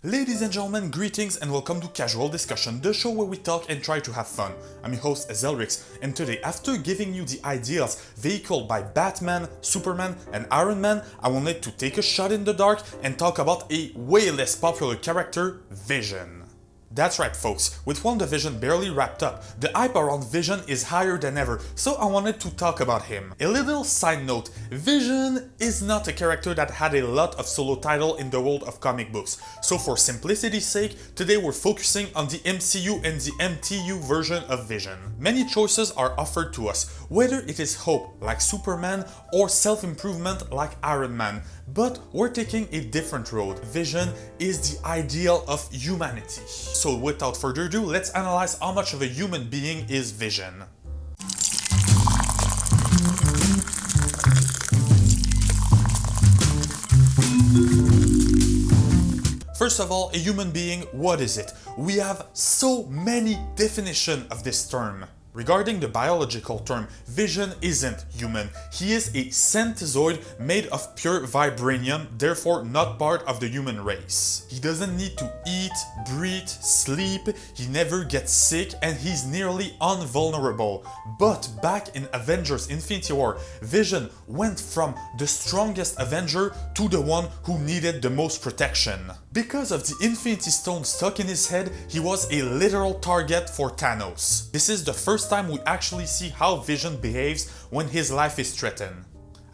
Ladies and gentlemen, greetings and welcome to Casual Discussion, the show where we talk and try to have fun. I'm your host Zelrix, and today, after giving you the ideas vehicled by Batman, Superman and Iron Man, I wanted to take a shot in the dark and talk about a way less popular character, Vision. That's right folks, with WandaVision barely wrapped up, the hype around Vision is higher than ever, so I wanted to talk about him. A little side note, Vision is not a character that had a lot of solo title in the world of comic books, so for simplicity's sake, today we're focusing on the MCU and the MTU version of Vision. Many choices are offered to us, whether it is hope like Superman or self-improvement like Iron Man, but we're taking a different road. Vision is the ideal of humanity. So without further ado, let's analyze how much of a human being is Vision. First of all, a human being, what is it? We have so many definitions of this term. Regarding the biological term, Vision isn't human. He is a synthezoid made of pure vibranium, therefore not part of the human race. He doesn't need to eat, breathe, sleep, he never gets sick, and he's nearly invulnerable. But back in Avengers Infinity War, Vision went from the strongest Avenger to the one who needed the most protection. Because of the Infinity Stone stuck in his head, he was a literal target for Thanos. This is the first time we actually see how Vision behaves when his life is threatened.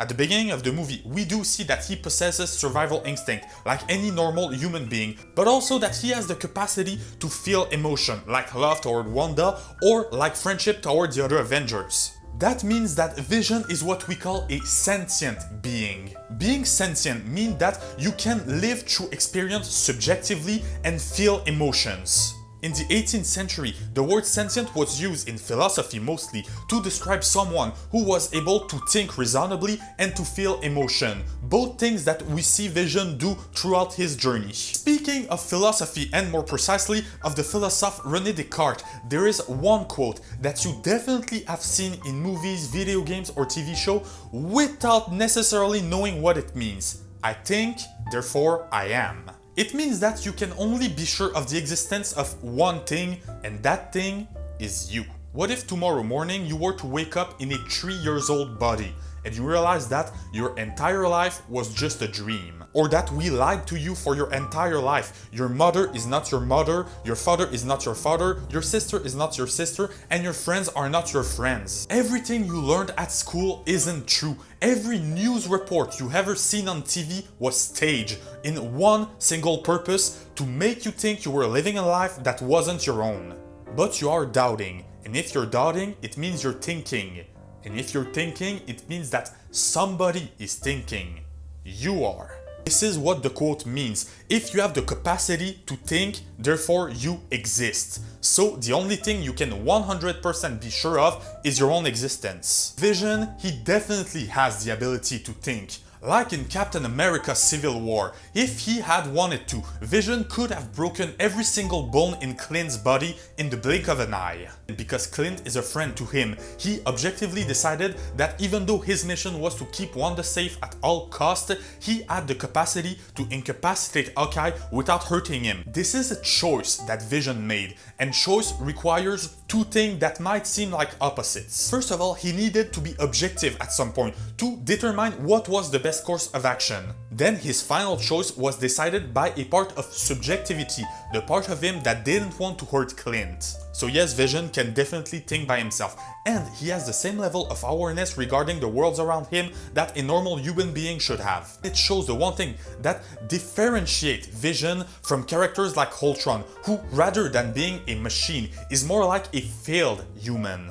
At the beginning of the movie, we do see that he possesses survival instinct like any normal human being, but also that he has the capacity to feel emotion like love toward Wanda or like friendship toward the other Avengers. That means that Vision is what we call a sentient being. Being sentient means that you can live through experience subjectively and feel emotions. In the 18th century, the word sentient was used in philosophy mostly to describe someone who was able to think reasonably and to feel emotion, both things that we see Vision do throughout his journey. Speaking of philosophy and more precisely of the philosopher René Descartes, there is one quote that you definitely have seen in movies, video games or TV show without necessarily knowing what it means. I think, therefore I am. It means that you can only be sure of the existence of one thing, and that thing is you. What if tomorrow morning you were to wake up in a 3-year-old body and you realize that your entire life was just a dream? Or that we lied to you for your entire life. Your mother is not your mother, your father is not your father, your sister is not your sister, and your friends are not your friends. Everything you learned at school isn't true. Every news report you ever seen on TV was staged in one single purpose: to make you think you were living a life that wasn't your own. But you are doubting, and if you're doubting, it means you're thinking. And if you're thinking, it means that somebody is thinking. You are. This is what the quote means. If you have the capacity to think, therefore you exist. So the only thing you can 100% be sure of is your own existence. Vision, he definitely has the ability to think. Like in Captain America Civil War, if he had wanted to, Vision could have broken every single bone in Clint's body in the blink of an eye. Because Clint is a friend to him, he objectively decided that even though his mission was to keep Wanda safe at all costs, he had the capacity to incapacitate Hawkeye without hurting him. This is a choice that Vision made, and choice requires two things that might seem like opposites. First of all, he needed to be objective at some point to determine what was the best course of action. Then his final choice was decided by a part of subjectivity, the part of him that didn't want to hurt Clint. So yes, Vision can definitely think by himself, and he has the same level of awareness regarding the worlds around him that a normal human being should have. It shows the one thing that differentiates Vision from characters like Ultron, who rather than being a machine is more like a failed human: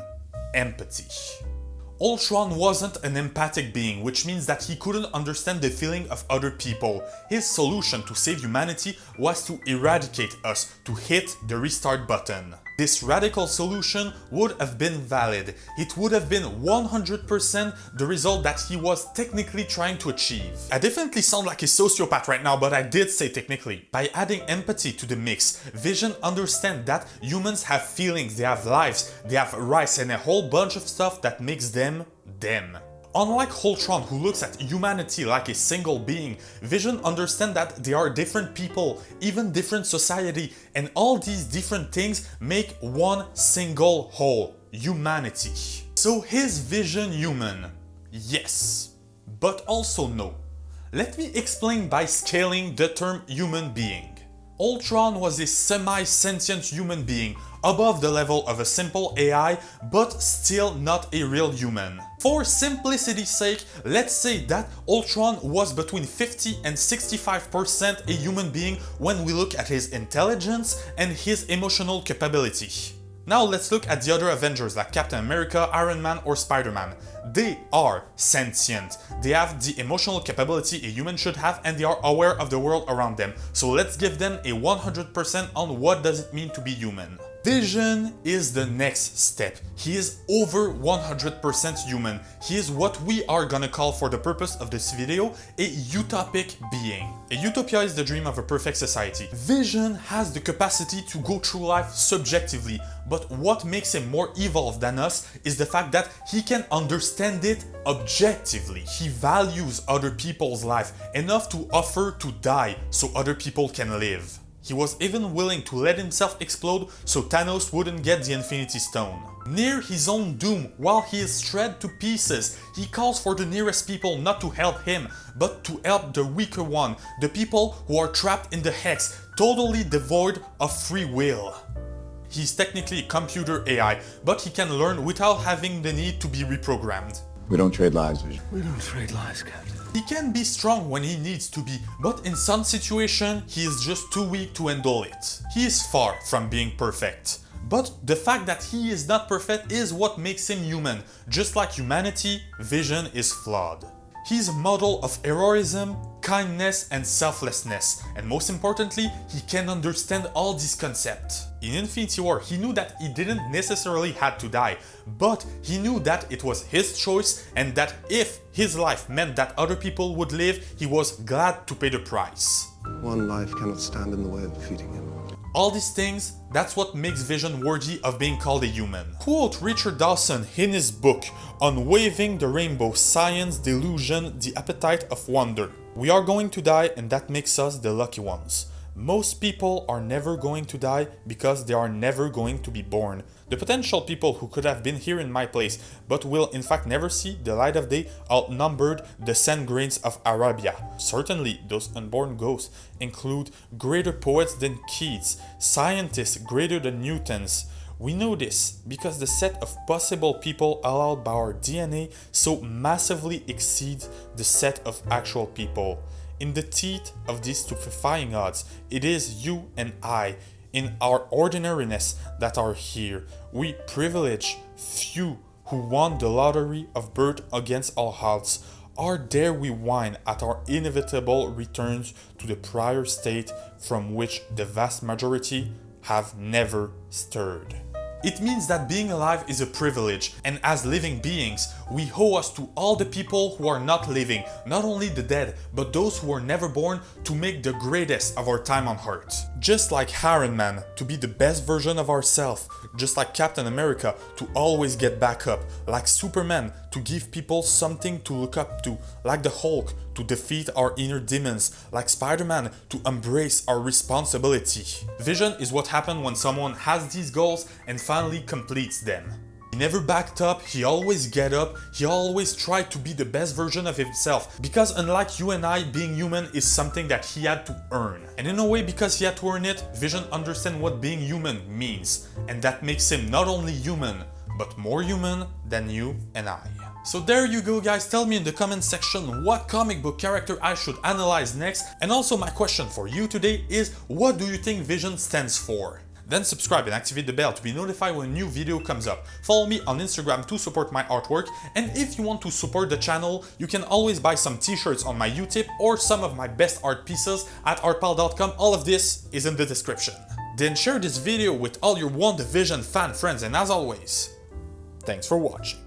empathy. Ultron wasn't an empathic being, which means that he couldn't understand the feeling of other people. His solution to save humanity was to eradicate us, to hit the restart button. This radical solution would have been valid. It would have been 100% the result that he was technically trying to achieve. I definitely sound like a sociopath right now, but I did say technically. By adding empathy to the mix, Vision understands that humans have feelings, they have lives, they have rights, and a whole bunch of stuff that makes them them. Unlike Ultron, who looks at humanity like a single being, Vision understands that they are different people, even different society, and all these different things make one single whole, humanity. So is Vision human? Yes, but also no. Let me explain by scaling the term human being. Ultron was a semi-sentient human being, above the level of a simple AI, but still not a real human. For simplicity's sake, let's say that Ultron was between 50 and 65% a human being when we look at his intelligence and his emotional capability. Now let's look at the other Avengers like Captain America, Iron Man or Spider-Man. They are sentient. They have the emotional capability a human should have and they are aware of the world around them. So let's give them a 100% on what does it mean to be human. Vision is the next step. He is over 100% human. He is what we are gonna call, for the purpose of this video, a utopic being. A utopia is the dream of a perfect society. Vision has the capacity to go through life subjectively, but what makes him more evolved than us is the fact that he can understand it objectively. He values other people's life enough to offer to die so other people can live. He was even willing to let himself explode so Thanos wouldn't get the Infinity Stone. Near his own doom, while he is shred to pieces, he calls for the nearest people not to help him, but to help the weaker one, the people who are trapped in the Hex, totally devoid of free will. He's technically a computer AI, but he can learn without having the need to be reprogrammed. We don't trade lives, Vision. We don't trade lives, Captain. He can be strong when he needs to be, but in some situation, he is just too weak to handle it. He is far from being perfect. But the fact that he is not perfect is what makes him human. Just like humanity, Vision is flawed. He's a model of heroism, kindness and selflessness, and most importantly, he can understand all these concepts. In Infinity War, he knew that he didn't necessarily have to die, but he knew that it was his choice and that if his life meant that other people would live, he was glad to pay the price. One life cannot stand in the way of defeating him. All these things, that's what makes Vision worthy of being called a human. Quote Richard Dawson in his book on Waving the Rainbow: Science, Delusion, the Appetite of Wonder. We are going to die and that makes us the lucky ones. Most people are never going to die because they are never going to be born. The potential people who could have been here in my place but will in fact never see the light of day outnumbered the sand grains of Arabia. Certainly those unborn ghosts include greater poets than Keats, scientists greater than Newtons. We know this because the set of possible people allowed by our DNA so massively exceeds the set of actual people. In the teeth of these stupefying odds, it is you and I, in our ordinariness, that are here. We privileged few who won the lottery of birth against all odds are there we whine at our inevitable returns to the prior state from which the vast majority have never stirred. It means that being alive is a privilege, and as living beings, we owe us to all the people who are not living, not only the dead, but those who were never born, to make the greatest of our time on Earth. Just like Iron Man, to be the best version of ourselves, just like Captain America, to always get back up, like Superman, to give people something to look up to, like the Hulk, to defeat our inner demons, like Spider-Man, to embrace our responsibility. Vision is what happens when someone has these goals and finally completes them. He never backed up, he always get up, he always tried to be the best version of himself, because unlike you and I, being human is something that he had to earn. And in a way, because he had to earn it, Vision understands what being human means, and that makes him not only human, but more human than you and I. So there you go guys, tell me in the comment section what comic book character I should analyze next, and also my question for you today is, what do you think Vision stands for? Then subscribe and activate the bell to be notified when a new video comes up. Follow me on Instagram to support my artwork, and if you want to support the channel, you can always buy some t-shirts on my Utip or some of my best art pieces at artpal.com. All of this is in the description. Then share this video with all your WandaVision fan friends, and as always, thanks for watching.